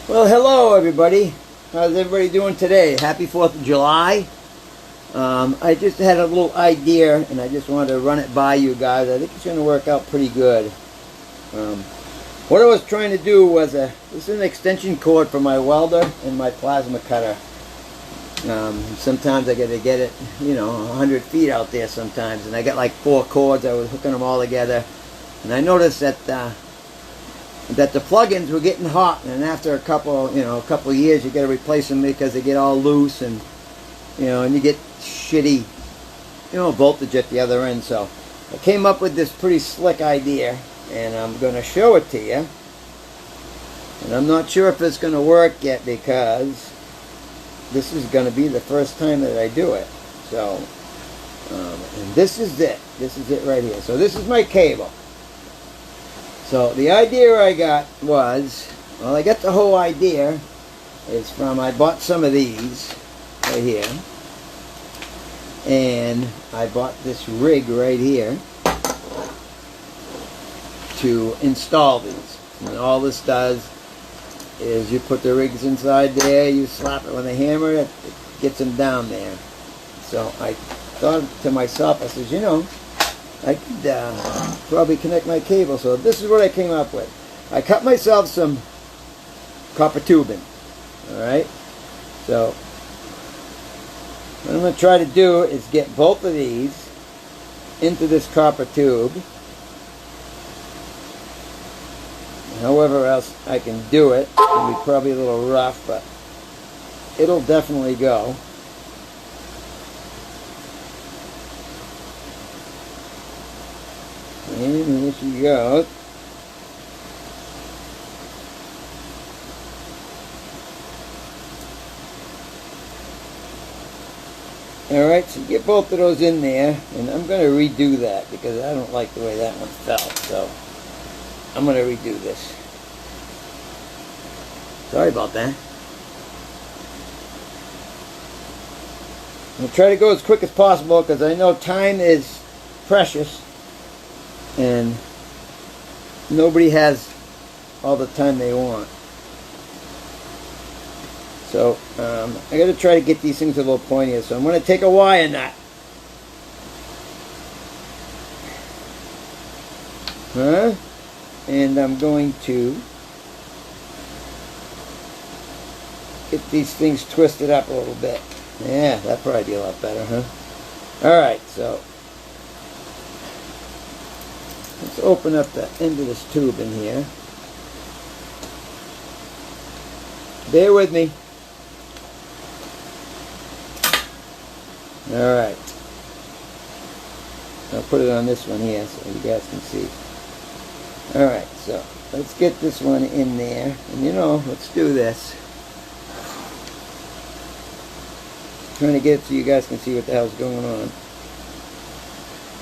Well, hello everybody. How's everybody doing today? Happy 4th of July. I just had a little idea and I just wanted to run it by you guys. I think it's going to work out pretty good. What I was trying to do was, this is an extension cord for my welder and my plasma cutter. Sometimes I got to get it, 100 feet out there sometimes, and I got like 4 cords. I was hooking them all together, and I noticed that the plugins were getting hot, and after a couple of years, you got to replace them because they get all loose, and and you get shitty, voltage at the other end. So I came up with this pretty slick idea, and I'm going to show it to you. And I'm not sure if it's going to work yet because this is going to be the first time that I do it. So, and this is it. This is it right here. So this is my cable. So the idea I got was, well, I got the whole idea is from, I bought some of these right here, and I bought this rig right here to install these. And all this does is you put the rigs inside there, you slap it with a hammer, it gets them down there. So I thought to myself, I said, I could probably connect my cable. So this is what I came up with. I cut myself some copper tubing. Alright? So what I'm going to try to do is get both of these into this copper tube. However else I can do it. It'll be probably a little rough, but it'll definitely go. And here she goes. Alright, so get both of those in there, and I'm going to redo that because I don't like the way that one felt, so I'm going to redo this. Sorry about that. I'm going to try to go as quick as possible because I know time is precious and nobody has all the time they want. So I got to try to get these things a little pointier. So I'm going to take a wire nut. And I'm going to get these things twisted up a little bit. Yeah, that'd probably be a lot better, huh? Alright, so let's open up the end of this tube in here. Bear with me. Alright. I'll put it on this one here so you guys can see. Alright, so let's get this one in there. And let's do this. Trying to get it so you guys can see what the hell's going on.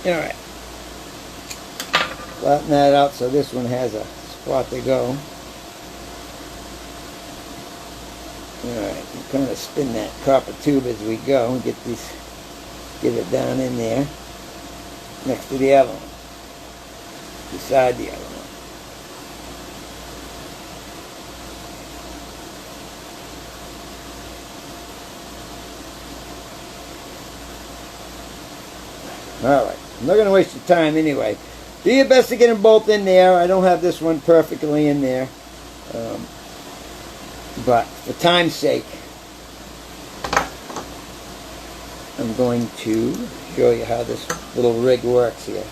Alright. Flatten that out so this one has a spot to go. Alright, kind of spin that copper tube as we go and get it down in there next to the other one, beside the other one. Alright, I'm not going to waste your time anyway. Do your best to get them both in there. I don't have this one perfectly in there. But for time's sake, I'm going to show you how this little rig works here.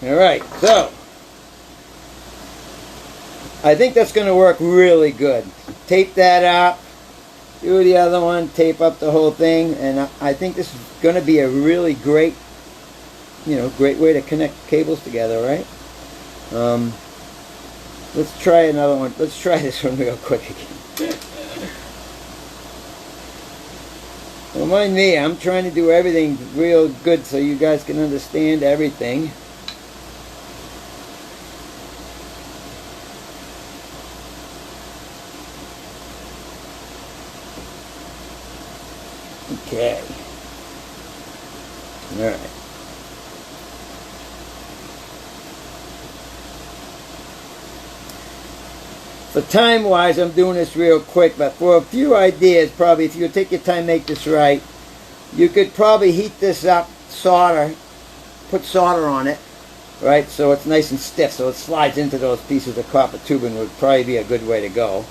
Alright, so I think that's going to work really good. Tape that up, do the other one, tape up the whole thing, and I think this is going to be a really great, great way to connect cables together, right? Let's try another one. Let's try this one real quick again. Well, mind me, I'm trying to do everything real good so you guys can understand everything. Okay. All right. For time-wise, I'm doing this real quick, but for a few ideas, probably, if you take your time, make this right, you could probably heat this up, solder, put solder on it, right, so it's nice and stiff, so it slides into those pieces of copper tubing would probably be a good way to go.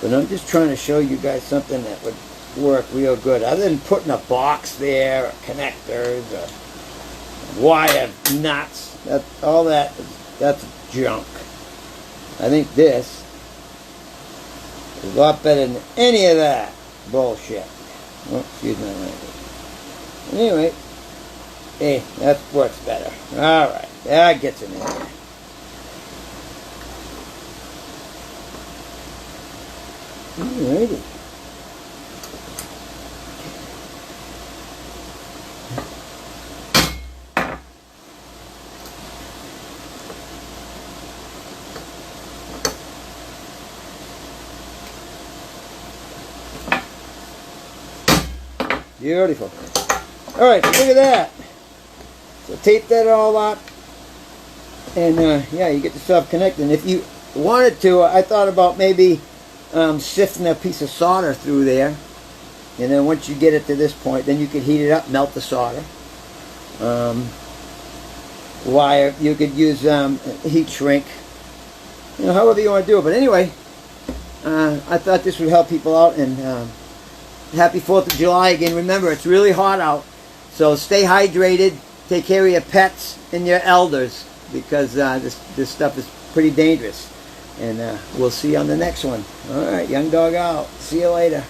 But I'm just trying to show you guys something that would work real good, other than putting a box there, or connectors, or wire nuts. All that, that's junk. I think this is a lot better than any of that bullshit. Oh, excuse my language. Anyway, hey, that works better. Alright, that gets it in there. Alrighty. Beautiful. Alright, so look at that. So tape that all up. And yeah, you get yourself connected. And if you wanted to, I thought about maybe sifting a piece of solder through there. And then once you get it to this point, then you could heat it up, melt the solder. Wire, you could use heat shrink. You know, however you want to do it. But anyway, I thought this would help people out. And happy 4th of July again. Remember, it's really hot out, so stay hydrated, take care of your pets and your elders, because this stuff is pretty dangerous. And we'll see you on the next one. Alright, Young Dog out. See you later.